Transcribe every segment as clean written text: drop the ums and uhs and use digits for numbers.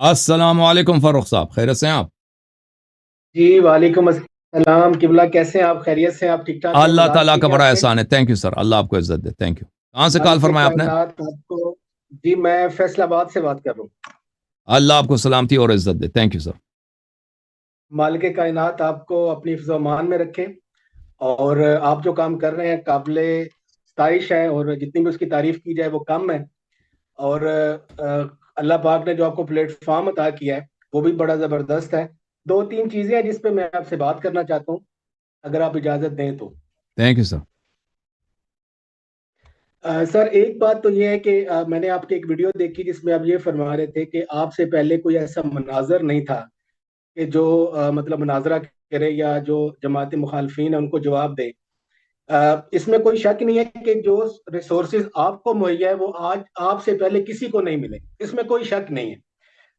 السلام علیکم فاروق صاحب، خیریت سے ہیں آپ؟ جی وعلیکم السلام قبلہ، کیسے ہیں آپ؟ خیریت سے ہیں آپ؟ ٹھیک ٹھاک ہیں؟ اللہ مزاج تعالیٰ کا ٹھیک ہے بڑا آپ کے؟ احسان ہے، تھینک یو سر، اللہ آپ کو عزت دے، تھینک یو۔ کہاں سے کال مالک فرمایا آپ نے؟ کائنات آپ کو، جی میں فیصل آباد سے بات کر رہا ہوں۔ اللہ آپ کو سلامتی اور عزت دے، تھینک یو سر۔ مالک کائنات آپ کو اپنی حفظ و امان میں رکھے، اور آپ جو کام کر رہے ہیں قابل ستائش ہے، اور جتنی بھی اس کی تعریف کی جائے وہ کم ہے۔ اور اللہ پاک نے جو آپ کو پلیٹ فارم عطا کیا ہے وہ بھی بڑا زبردست ہے۔ دو تین چیزیں ہیں جس پہ میں آپ سے بات کرنا چاہتا ہوں، اگر آپ اجازت دیں تو۔ Thank you sir. سر ایک بات تو یہ ہے کہ میں نے آپ کی ایک ویڈیو دیکھی جس میں آپ یہ فرما رہے تھے کہ آپ سے پہلے کوئی ایسا مناظر نہیں تھا کہ جو مطلب مناظرہ کرے یا جو جماعت مخالفین ہیں ان کو جواب دے۔ اس میں کوئی شک نہیں ہے کہ جو ریسورسز آپ کو مہیا ہے وہ آج آپ سے پہلے کسی کو نہیں ملے، اس میں کوئی شک نہیں ہے۔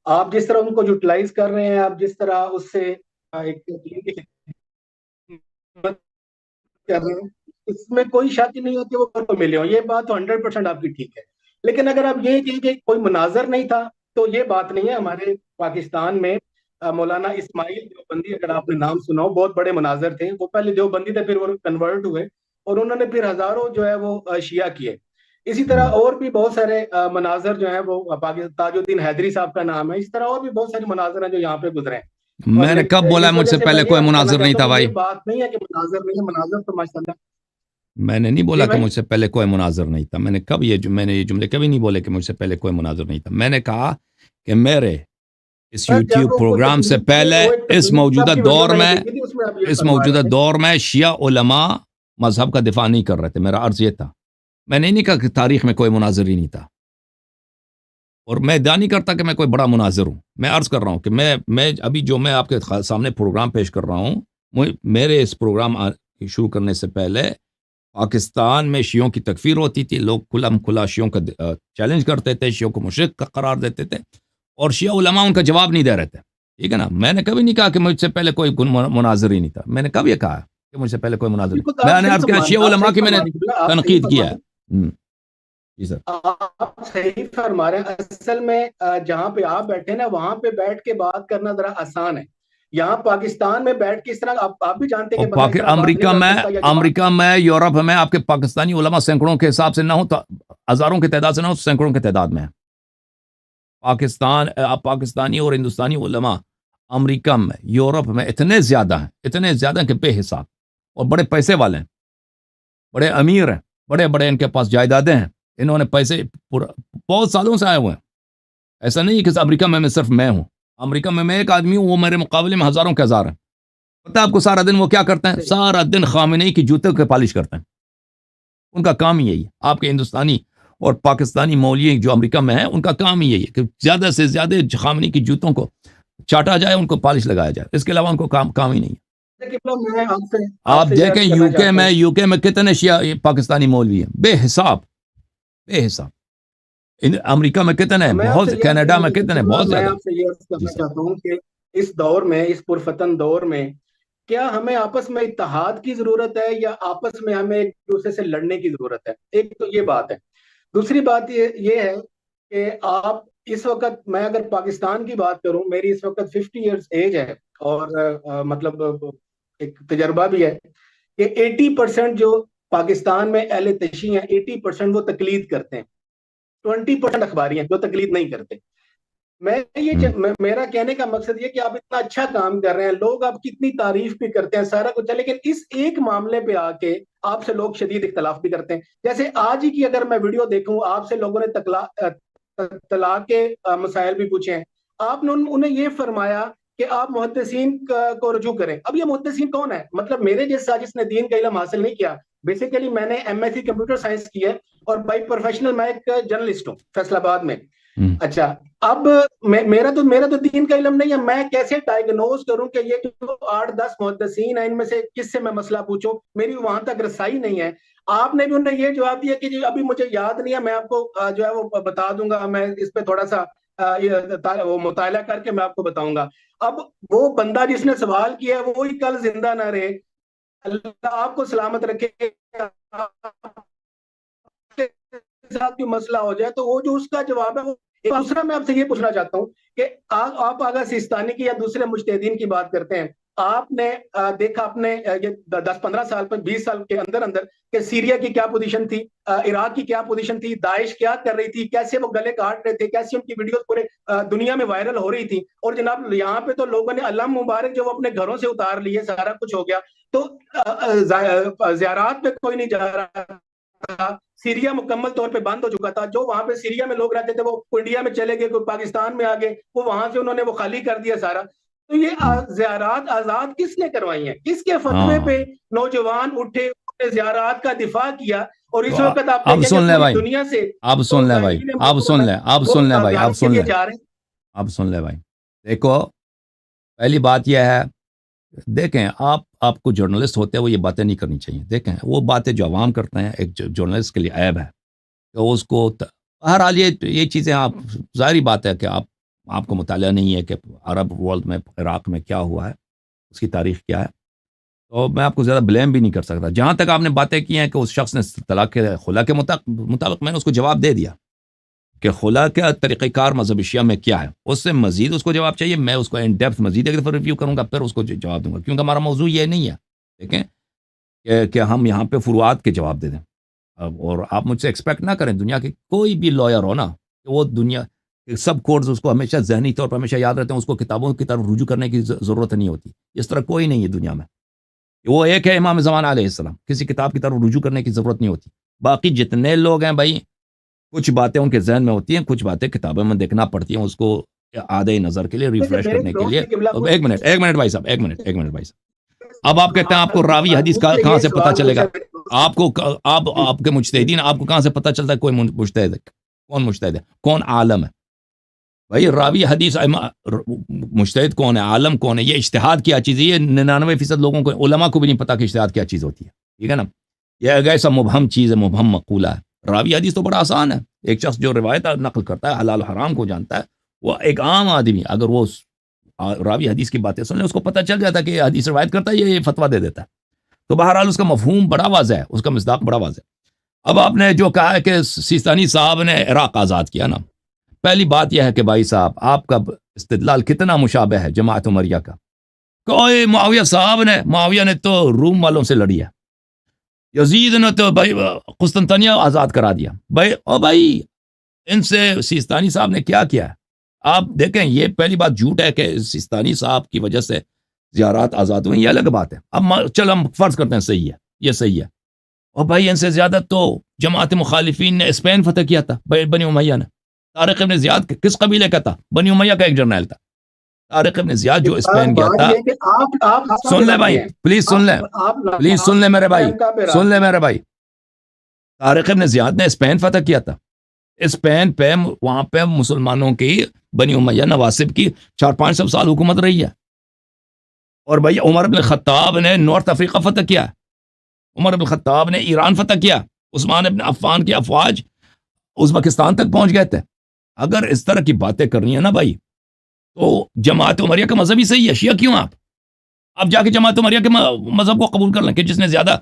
آپ جس طرح ان کو یوٹیلائز کر رہے ہیں، آپ جس طرح اس سے ایک کر رہے ہیں، اس میں کوئی شک نہیں ہے کہ وہ کو ملے ہوں، یہ بات تو 100% آپ کی ٹھیک ہے۔ لیکن اگر آپ یہ کہیں کہ کوئی مناظر نہیں تھا تو یہ بات نہیں ہے۔ ہمارے پاکستان میں مولانا اسماعیل دیوبندی، اگر آپ نے نام سنا ہو، بہت بڑے مناظر تھے۔ وہ پہلے دیوبندی تھے، پھر وہ کنورٹ ہوئے، اور انہوں نے پھر ہزاروں جو ہے وہ شیعہ کیے۔ اسی طرح اور بھی بہت سارے مناظر جو ہیں وہ تاج الدین حیدری صاحب کا نام ہے، اس طرح اور بھی بہت سارے مناظر ہیں جو یہاں پہ گزرے ہیں۔ اور میں نے کب بولا اس مجھ وجہ سے سے میں پہلے یہ کوئی عرض کرنا مناظر نہیں چاہتا تھا ہوں کہ بھائی؟ یہ بات نہیں ہے کہ مناظر نہیں ہے، مناظر تو ماشاءاللہ۔ میں نے نہیں بولا جی کہ بھائی، مجھ سے پہلے کوئی مناظر نہیں تھا، میں نے یہ جملے کبھی نہیں بولے کہ مجھ سے پہلے کوئی مناظر نہیں تھا۔ میں نے کہا کہ میرے اس سر جب یوٹیوب وہ پروگرام سے تقریب تھی، پہلے وہ ایک اس تقریب تھی، موجودہ آپ کی ویڈیو دور میں نے میں دیکھی تھی، اس میں آپ یہ اس فرما موجودہ رہے تھے۔ دور میں شیعہ علماء مذہب کا دفاع نہیں کر رہے تھے، میرا عرض یہ تھا۔ میں نے نہیں کہا کہ تاریخ میں کوئی مناظر ہی نہیں تھا، اور میں ادعا نہیں کرتا کہ میں کوئی بڑا مناظر ہوں۔ میں عرض کر رہا ہوں کہ میں ابھی جو میں آپ کے سامنے پروگرام پیش کر رہا ہوں، میرے اس پروگرام شروع کرنے سے پہلے پاکستان میں شیعوں کی تکفیر ہوتی تھی، لوگ کھلا شیعوں کا چیلنج کرتے تھے، شیعوں کو مشرک کا قرار دیتے تھے، اور شیعہ علماء ان کا جواب نہیں دے رہے تھے، ٹھیک ہے نا۔ میں نے کبھی نہیں کہا کہ مجھ سے پہلے کوئی مناظر ہی نہیں تھا، میں نے کب یہ کہا کہ مجھ سے پہلے کوئی مناظر نہیں؟ بالکل، آپ میں نے صحیح عرض کیا فرما رہے شیعہ ہیں، آپ علماء صحیح کی میں نے فرما رہے ہیں، آپ صحیح تنقید فرما کیا رہے ہے۔ ہیں، جی سر۔ آپ صحیح فرما رہے ہیں۔ اصل میں جہاں پہ آپ بیٹھے ہیں نا، وہاں پہ بیٹھ کے بات کرنا ذرا آسان ہے۔ یہاں پاکستان میں بیٹھ کے اس طرح آپ بھی جانتے ہیں اور کہ بندہ اس طرح بات نہیں کر سکتا یا جواب۔ امریکہ میں، یورپ میں آپ کے پاکستانی علماء سینکڑوں کے حساب سے نہ ہو تو ہزاروں کی تعداد سے نہ ہو تو سینکڑوں کی تعداد میں ہے۔ پاکستانی اور ہندوستانی علماء امریکہ میں، یورپ میں اتنے زیادہ ہیں کہ بے حساب، اور بڑے پیسے والے ہیں، بڑے امیر ہیں، بڑے بڑے ان کے پاس جائیدادیں ہیں، انہوں نے پیسے بہت سالوں سے آئے ہوئے ہیں۔ ایسا نہیں ہے کہ امریکہ میں صرف میں ہوں، امریکہ میں ایک آدمی ہوں، وہ میرے مقابلے میں ہزاروں کے ہزار ہیں۔ پتہ ہے آپ کو سارا دن وہ کیا کرتے ہیں؟ صحیح۔ سارا دن خامنئی کی جوتے کے پالش کرتے ہیں، ان کا کام ہی یہی ہے۔ آپ کے ہندوستانی اور پاکستانی مولوی جو امریکہ میں ہیں، ان کا کام ہی یہی ہے کہ زیادہ سے زیادہ خامنئی کی جوتوں کو چاٹا جائے، ان کو پالش لگایا جائے، اس کے علاوہ ان کو کام ہی نہیں ہے۔ لیکن میں آپ آپ سے یہ دیکھیں عرض کرنا چاہتا ہوں۔ یو کے میں کتنے شیعہ پاکستانی مولوی ہیں، بے حساب، بے حساب۔ امریکہ میں کتنے ہیں؟ میں آپ بہت، سے کینیڈا میں کتنے ہیں؟ بہت میں زیادہ۔ آپ سے یہ عرض جی کرنا سر۔ چاہتا ہوں کہ اس دور میں، اس پرفتن دور میں، کیا ہمیں آپس میں اتحاد کی ضرورت ہے یا آپس میں ہمیں ایک دوسرے سے لڑنے کی ضرورت ہے؟ ایک تو یہ بات ہے۔ دوسری بات یہ ہے کہ آپ اس وقت، میں اگر پاکستان کی بات کروں، میری اس وقت 50 ایئرز ایج ہے، اور مطلب ایک تجربہ بھی ہے کہ 80% جو پاکستان میں اہل تشیع ہیں، 80% وہ تقلید کرتے ہیں، 20% اخباری ہیں جو تقلید نہیں کرتے۔ میرا کہنے کا مقصد یہ کہ آپ اتنا اچھا کام کر رہے ہیں، لوگ آپ کی اتنی تعریف بھی کرتے ہیں، سارا کچھ ہے، لیکن اس ایک معاملے پہ آ کے آپ سے لوگ شدید اختلاف بھی کرتے ہیں۔ جیسے آج ہی کی اگر میں ویڈیو دیکھوں، آپ سے لوگوں نے طلاق کے مسائل بھی پوچھے ہیں، آپ نے انہیں یہ فرمایا کہ آپ محدثین کو رجوع کریں۔ اب یہ محدثین کون ہے؟ مطلب میرے جیسا جس نے دین کا علم حاصل نہیں کیا، بیسیکلی میں نے MS سی کمپیوٹر سائنس کی ہے، اور بائی پروفیشنل میں ایک جرنلسٹ ہوں فیصل آباد میں۔ اچھا، اب میرا تو دین کا علم نہیں ہے، میں کیسے ڈائیگنوز کروں کہ یہ جو 8-10 محدثین ہیں، ان میں سے کس سے میں مسئلہ پوچھوں؟ میری وہاں تک رسائی نہیں ہے۔ آپ نے بھی انہیں یہ جواب دیا کہ جی ابھی مجھے یاد نہیں ہے، میں آپ کو جو ہے وہ بتا دوں گا، میں اس پہ تھوڑا سا وہ مطالعہ کر کے میں آپ کو بتاؤں گا۔ اب وہ بندہ جس نے سوال کیا ہے وہی کل زندہ نہ رہے، اللہ آپ کو سلامت رکھے، ساتھ کوئی مسئلہ ہو جائے تو وہ جو اس کا جواب ہے وہ دوسرا میں آپ سے یہ پوچھنا چاہتا ہوں کہ آپ اگر سیستانی کی یا دوسرے مجتہدین کی بات کرتے ہیں، آپ نے دیکھا اپنے یہ 10-15 سال میں 20 سال کے اندر اندر کہ سیریا کی کیا پوزیشن تھی، عراق کی کیا پوزیشن تھی، داعش کیا کر رہی تھی، کیسے وہ گلے کاٹ رہے تھے، کیسے ان کی ویڈیوز پورے دنیا میں وائرل ہو رہی تھی، اور جناب یہاں پہ تو لوگوں نے علم مبارک جو وہ اپنے گھروں سے اتار لیے، سارا کچھ ہو گیا، تو زیارات پہ کوئی نہیں جا رہا تھا، سیریا مکمل طور پہ بند ہو چکا تھا، جو وہاں پہ سیریا میں لوگ رہتے تھے وہ انڈیا میں چلے گئے، کوئی پاکستان میں آ گئے، وہ وہاں سے انہوں نے وہ خالی کر دیا سارا. تو یہ زیارات آزاد کس نے کروائی ہیں؟ کس کے فتوے پہ نوجوان اٹھے، زیارات کا دفاع کیا؟ اور اس وقت آپ اب سن لیں بھائی، دنیا سے اب سن لیں بھائی، اب سن لیں، اب سن لیں بھائی، اب سن لیں، اب سن لیں بھائی. دیکھو پہلی بات یہ ہے، دیکھیں آپ کو جرنلسٹ ہوتے ہیں وہ یہ باتیں نہیں کرنی چاہیے. دیکھیں وہ باتیں جو عوام کرتے ہیں ایک جرنلسٹ کے لیے عیب ہے کہ اس کو بہرحال یہ چیزیں آپ ظاہری بات ہے کہ آپ کو مطالعہ نہیں ہے کہ عرب ورلڈ میں عراق میں کیا ہوا ہے، اس کی تاریخ کیا ہے، تو میں آپ کو زیادہ بلیم بھی نہیں کر سکتا. جہاں تک آپ نے باتیں کی ہیں کہ اس شخص نے طلاق خلا کے مطابق میں نے اس کو جواب دے دیا کہ خلا کا طریقہ کار مذہب شیعہ میں کیا ہے. اس سے مزید اس کو جواب چاہیے، میں اس کو ان ڈیپتھ مزید ایک دفعہ ریویو کروں گا، پھر اس کو جواب دوں گا، کیونکہ ہمارا موضوع یہ نہیں ہے دیکھیں کہ ہم یہاں پہ فروعات کے جواب دے دیں. اور آپ مجھ سے ایکسپیکٹ نہ کریں، دنیا کے کوئی بھی لائر ہو نا کہ وہ دنیا سب کوڈز اس کو ہمیشہ ذہنی طور پر ہمیشہ یاد رہتے ہیں، اس کو کتابوں کی طرف رجوع کرنے کی ضرورت نہیں ہوتی. اس طرح کوئی نہیں ہے دنیا میں. وہ ایک ہے امام زمان علیہ السلام، کسی کتاب کی طرف رجوع کرنے کی ضرورت نہیں ہوتی. باقی جتنے لوگ ہیں بھائی، کچھ باتیں ان کے ذہن میں ہوتی ہیں، کچھ باتیں کتابوں میں دیکھنا پڑتی ہیں اس کو آدھے نظر کے لیے ریفریش کرنے کے لیے. ایک منٹ بھائی صاحب، ایک منٹ بھائی صاحب. اب آپ کہتے ہیں آپ کو راوی حدیث کہاں سے پتہ چلے گا؟ آپ کو آپ کے مجتہدین آپ کو کہاں سے پتہ چلتا ہے کوئی مجتہد ہے؟ کون مجتہد ہے؟ کون عالم ہے؟ بھائی راوی حدیث مجتہد کون ہے؟ عالم کون ہے؟ یہ اجتہاد کیا چیز ہے؟ یہ 99% لوگوں کو، علماء کو بھی نہیں پتا کہ اجتہاد کیا چیز ہوتی ہے. ٹھیک ہے نا؟ یہ ایک ایسا مبہم چیز ہے، مبہم مقولہ ہے. راوی حدیث تو بڑا آسان ہے. ایک شخص جو روایت نقل کرتا ہے، حلال و حرام کو جانتا ہے، وہ ایک عام آدمی اگر وہ راوی حدیث کی باتیں سن لیں، اس کو پتہ چل جاتا ہے کہ یہ حدیث روایت کرتا ہے، یہ فتویٰ دے دیتا ہے. تو بہرحال اس کا مفہوم بڑا واضح ہے، اس کا مصداق بڑا واضح ہے. اب آپ نے جو کہا ہے کہ سیستانی صاحب نے عراق آزاد کیا نا، پہلی بات یہ ہے کہ بھائی صاحب آپ کا استدلال کتنا مشابہ ہے جماعت عمریہ کا. کوئی معاویہ صاحب نے، معاویہ نے تو روم والوں سے لڑی ہے، یزید نے تو بھائی قسطنطنیہ آزاد کرا دیا. بھائی ان سے سیستانی صاحب نے کیا کیا ہے؟ آپ دیکھیں یہ پہلی بات جھوٹ ہے کہ سیستانی صاحب کی وجہ سے زیارات آزاد ہوئی، یہ الگ بات ہے. اب چل ہم فرض کرتے ہیں صحیح ہے، یہ صحیح ہے. اور بھائی ان سے زیادہ تو جماعت مخالفین نے اسپین فتح کیا تھا، بنی امیہ نے. طارق ابن زیاد کس قبیلے کا تھا؟ بنی امیہ کا ایک جرنیل تھا. طارق ابن زیاد جو اسپین گیا تھا، سن لیں بھائی پلیز، سن لیں پلیز، سن لیں میرے بھائی، سن لیں میرے بھائی. طارق ابن زیاد نے اسپین فتح کیا تھا. اسپین پہ وہاں پہ مسلمانوں کی بنی امیہ نواسب کی 400-500 سال حکومت رہی ہے. اور بھائی عمر بن الخطاب نے نارتھ افریقہ فتح کیا، عمر بن الخطاب نے ایران فتح کیا، عثمان بن عفان کی افواج ازبکستان تک پہنچ گئے تھے. اگر اس طرح کی باتیں کرنی ہے نا بھائی، تو جماعت عمریہ کا مذہب ہی صحیح ہے. شیعہ کیوں آپ جا کے جماعت عمریہ کے مذہب کو قبول کر لیں کہ جس نے زیادہ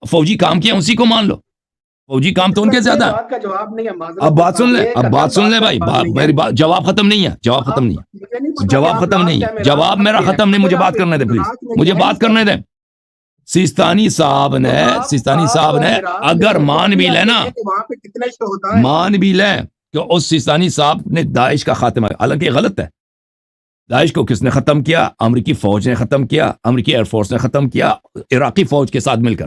فوجی کام کیا اسی کو مان لو. فوجی کام تو ان کے زیادہ. اب بات سن لیں، اب بات سن لیں بھائی، میری بات جواب ختم نہیں ہے، جواب ختم نہیں ہے، جواب ختم نہیں ہے، جواب میرا ختم نہیں، مجھے بات کرنے دیں پلیز، مجھے بات کرنے دیں. سیستانی صاحب نے اگر مان بھی لیں نا، مان بھی لیں کہ اس سیستانی صاحب نے داعش کا خاتمہ، حالانکہ یہ غلط ہے. داعش کو کس نے ختم کیا؟ امریکی فوج نے ختم کیا، امریکی ایئر فورس نے ختم کیا، عراقی فوج کے ساتھ مل کر.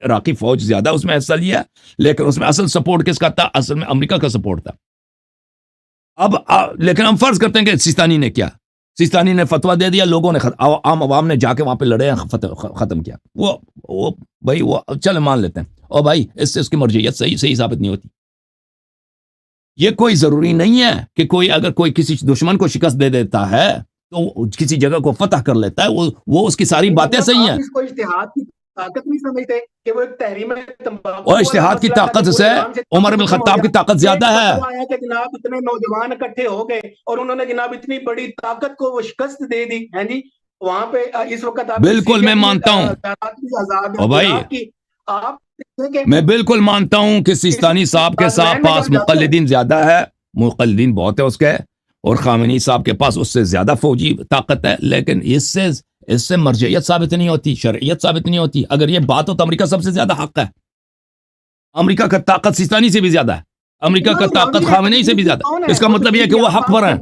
عراقی فوج زیادہ اس میں حصہ لیا، لیکن اس میں اصل سپورٹ کس کا تھا؟ اصل میں امریکہ کا سپورٹ تھا. اب لیکن ہم فرض کرتے ہیں کہ سیستانی نے کیا، سیستانی نے فتویٰ دے دیا، لوگوں نے عام عوام نے جا کے وہاں پہ لڑے، ختم کیا. وہ بھائی وہ چل مان لیتے ہیں. اور بھائی اس سے اس کی مرجعیت صحیح ثابت نہیں ہوتی. یہ کوئی ضروری نہیں ہے کہ کوئی اگر کوئی کسی دشمن کو شکست دے دیتا ہے تو کسی جگہ کو فتح کر لیتا ہے، وہ اس کی ساری باتیں صحیح ہیں. طاقت نہیں سمجھتے کہ وہ ایک تحریم اور اشتہاد کی طاقت سے عمر بن الخطاب کی طاقت زیادہ ہے کہ جناب اتنے نوجوان اکٹھے ہو گئے اور انہوں نے جناب اتنی بڑی طاقت کو وہ شکست دے دی ہیں جی. وہاں پہ اس وقت بالکل میں مانتا ہوں بھائی، میں بالکل مانتا ہوں کہ سیستانی صاحب کے ساتھ پاس مقلدین زیادہ ہے. مقلدین بہت ہے اس کے, اور خامنئی صاحب کے پاس اس سے زیادہ فوجی طاقت ہے, لیکن اس سے مرجعیت ثابت نہیں ہوتی, شرعیت ثابت نہیں ہوتی. اگر یہ بات ہو تو امریکہ سب سے زیادہ حق ہے. امریکہ کا طاقت سیستانی سے بھی زیادہ ہے, امریکہ کا طاقت خامنئی سے بھی زیادہ ہے. اس کا مطلب یہ ہے کہ وہ حق پر ہیں.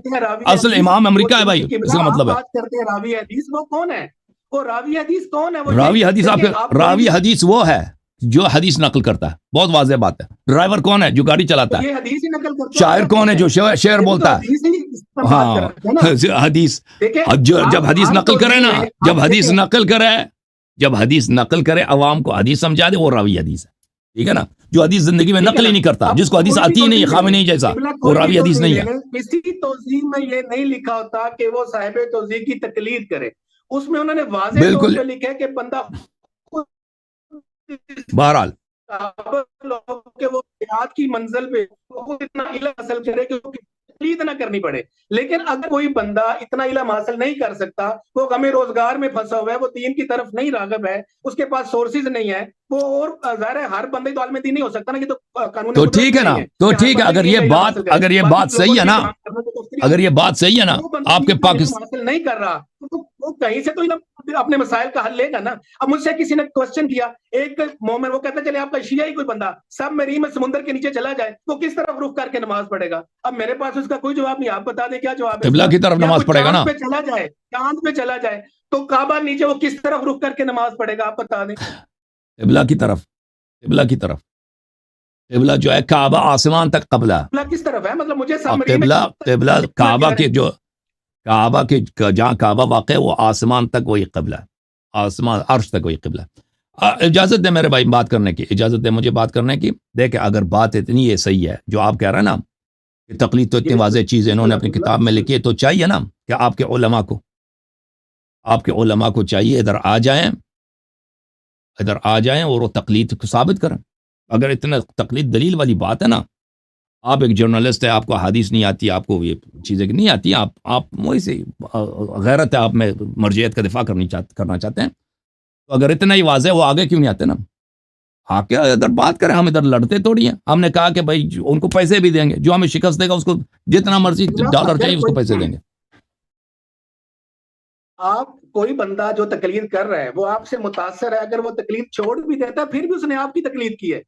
اصل امام امریکہ ہے بھائی, اس کا مطلب ہے. بات کرتے ہیں راوی حدیث, وہ کون ہے؟ وہ راوی حدیث کون ہے؟ راوی حدیث راوی حدیث وہ ہے جو حدیث نقل کرتا ہے. بہت واضح بات ہے. ڈرائیور کون ہے؟ جو گاڑی چلاتا ہے. یہ حدیث ہی نقل کرتا ہے. شاعر کون ہے؟ جو شعر بولتا ہے. ہاں حدیث, جب حدیث نقل کرے نا, جب حدیث نقل کرے عوام کو حدیث سمجھا دے, وہ راوی حدیث ہے. ٹھیک ہے نا. جو حدیث زندگی میں نقل ہی نہیں کرتا, جس کو حدیث آتی ہی نہیں, خامنئی جیسا, وہ راوی حدیث نہیں ہے. کسی توضیح میں یہ نہیں لکھا ہوتا کہ وہ صاحب توضیح کی تقلید کرے. اس میں انہوں نے واضح طور پہ لکھا ہے کہ بندہ بہرحال کہ وہ حیات کی منزل پہ اتنا علم حاصل کرے کہ تقلید نہ کرنی پڑے. لیکن اگر کوئی بندہ اتنا علم حاصل نہیں کر سکتا, وہ غم روزگار میں پھنسا ہوا ہے, وہ دین کی طرف نہیں راغب ہے, اس کے پاس سورسز نہیں ہے, وہ اور ظاہر ہے ہر بندے تو عالم دین نہیں ہو سکتا نا, کہ تو قانون تو ٹھیک ہے نا, تو ٹھیک ہے. اگر یہ بات صحیح ہے نا, اگر یہ بات صحیح ہے نا, آپ کے پاکستان حاصل نہیں کر رہا تو وہ کہیں سے تو اپنے مسائل کا حل لے گا نا. اب مجھ سے کسی نے کوسچن کیا, ایک مومن, وہ کہتا چلے آپ کا شیعہ ہی کوئی بندہ سب میری میں سمندر کے نیچے چلا جائے, وہ کس طرف رخ کر کے نماز پڑھے گا؟ اب میرے پاس اس کا کوئی جواب نہیں. آپ بتا دیں کیا جواب ہے؟ قبلہ کی طرف نماز پڑھے گا نا. چاند پہ چلا جائے تو کعبہ نیچے, وہ کس طرف رخ کر کے نماز پڑھے گا؟ آپ بتا دیں. قبلہ کی طرف, قبلہ جو ہے کعبہ آسمان تک قبلہ. قبلہ کس طرف ہے؟ مطلب مجھے قبلہ کعبہ کے جو کعبہ کے جہاں کعبہ واقع ہے وہ آسمان تک وہی قبلہ ہے, آسمان عرش تک وہی قبلہ ہے. اجازت دے میرے بھائی بات کرنے کی, اجازت دے مجھے بات کرنے کی. دیکھیں اگر بات اتنی یہ صحیح ہے جو آپ کہہ رہے ہیں نا, کہ تقلید تو اتنی واضح چیز ہے, انہوں نے اپنی کتاب میں لکھی ہے, تو چاہیے نا کہ آپ کے علماء کو چاہیے ادھر آ جائیں اور وہ تقلید کو ثابت کریں. اگر اتنا تقلید دلیل والی بات ہے نا, آپ ایک جرنلسٹ ہے, آپ کو حدیث نہیں آتی, آپ کو یہ چیزیں نہیں آتی, آپ وہی سے غیرت ہے آپ میں, مرجعیت کا دفاع کرنا چاہتے ہیں, تو اگر اتنا ہی واضح وہ آگے کیوں نہیں آتے نا؟ ہاں کیا ادھر بات کریں, ہم ادھر لڑتے تھوڑی ہیں. ہم نے کہا کہ بھائی ان کو پیسے بھی دیں گے, جو ہمیں شکست دے گا اس کو جتنا مرضی ڈالر چاہیے اس کو پیسے دیں گے. آپ کوئی بندہ جو تقلید کر رہا ہے وہ آپ سے متاثر ہے, اگر وہ تقلید چھوڑ بھی دیتا ہے پھر بھی اس نے آپ کی تقلید کی ہے.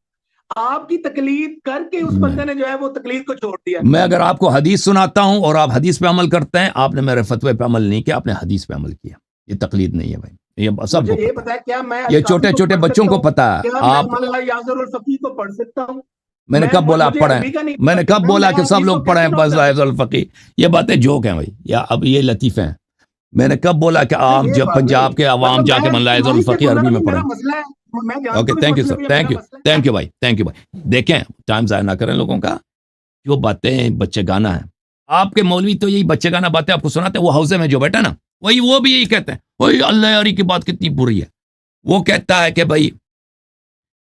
آپ کی تقلید کر کے اس بندے نے جو ہے وہ تقلید کو چھوڑ دیا. میں اگر آپ کو حدیث سناتا ہوں اور آپ حدیث پہ عمل کرتے ہیں, آپ نے میرے فتوے پہ عمل نہیں کیا, آپ نے حدیث پہ عمل کیا. یہ تقلید نہیں ہے بھائی, یہ سب کو پتا ہے, یہ چھوٹے چھوٹے بچوں کو پتا ہے. آپ کو پڑھ سکتا ہوں. میں نے کب بولا آپ پڑھیں؟ میں نے کب بولا کہ سب لوگ پڑھیں بس حافظ الفقی؟ یہ باتیں جوک ہیں بھائی, یا اب یہ لطیفے ہیں. میں نے کب بولا کہ آپ جب پنجاب کے عوام جا کے مولانا حافظ الفقی عربی میں پڑھیں؟ Okay, thank you sir, thank you بھائی, تھینک یو بھائی. دیکھیں ٹائم ضائع نہ کریں لوگوں کا. جو باتیں بچے گانا ہے, آپ کے مولوی تو یہی بچے گانا باتیں آپ کو سناتے ہیں. وہ حوضے میں جو بیٹھا نا, وہ بھی یہی کہتے ہیں, وہی اللہ یاری کی بات کتنی بری ہے. وہ کہتا ہے کہ بھائی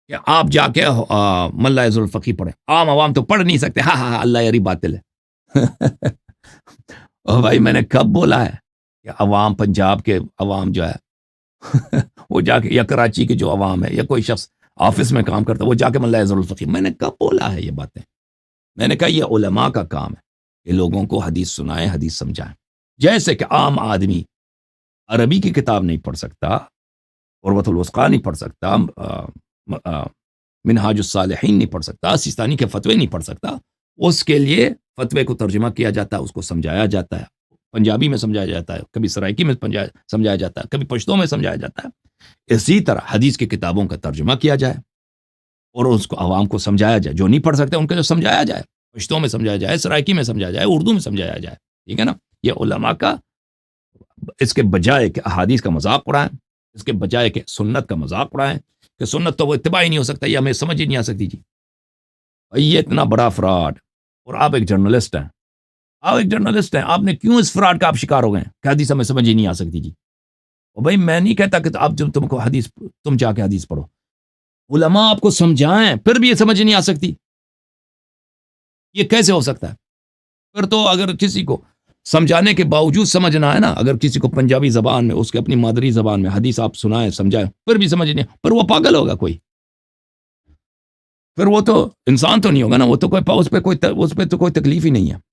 کہ آپ جا کے مولانا حافظ الفقی پڑھیں, عوام تو پڑھ نہیں سکتے. ہاں اللہ یاری باطل ہے. اور بھائی میں نے کب بولا ہے کہ عوام, پنجاب کے عوام جو ہے وہ جا کے, یا کراچی کے جو عوام ہے, یا کوئی شخص آفس میں کام کرتا ہے وہ جا کے مولانا حافظ الفقی. میں نے کب بولا ہے یہ باتیں؟ میں نے کہا یہ علماء کا کام ہے کہ لوگوں کو حدیث سنائیں, حدیث سمجھائیں. جیسے کہ عام آدمی عربی کی کتاب نہیں پڑھ سکتا, عروۃ الوثقیٰ نہیں پڑھ سکتا, منہاج الصالحین نہیں پڑھ سکتا, سیستانی کے فتوے نہیں پڑھ سکتا, اس کے لیے فتوے کو ترجمہ کیا جاتا ہے, اس کو سمجھایا جاتا ہے, پنجابی میں سمجھایا جاتا ہے, کبھی سرائکی میں سمجھایا جاتا ہے, کبھی پشتو میں سمجھایا جاتا ہے. اسی طرح حدیث کی کتابوں کا ترجمہ کیا جائے اور اس کو عوام کو سمجھایا جائے. جو نہیں پڑھ سکتے ان کو جو سمجھایا جائے, پشتو میں سمجھایا جائے, سرائکی میں سمجھایا جائے, اردو میں سمجھایا جائے. ٹھیک ہے نا؟ یہ علماء کا, اس کے بجائے کہ احادیث کا مذاق اڑائیں, اس کے بجائے کہ سنت کا مذاق اڑائیں کہ سنت تو وہ اتباع ہی نہیں ہو سکتا, یہ ہمیں سمجھ ہی نہیں آ سکتی. جی یہ اتنا بڑا فراڈ, اور آپ ایک جرنلسٹ ہیں, آپ نے کیوں اس فراڈ کا آپ شکار ہو گئے کہ حدیث ہمیں سمجھ ہی نہیں آ سکتی؟ جی اور بھائی میں نہیں کہتا کہ آپ جب تم کو حدیث, تم جا کے حدیث پڑھو, علماء آپ کو سمجھائیں پھر بھی یہ سمجھ نہیں آ سکتی. یہ کیسے ہو سکتا ہے؟ پھر تو اگر کسی کو سمجھانے کے باوجود سمجھنا ہے نا, اگر کسی کو پنجابی زبان میں, اس کے اپنی مادری زبان میں حدیث آپ سنائیں, سمجھائیں, پھر بھی سمجھ نہیں, پر وہ پاگل ہوگا کوئی. پھر وہ تو انسان تو نہیں ہوگا نا, وہ تو کوئی اس پہ تو کوئی تکلیف ہی نہیں ہے.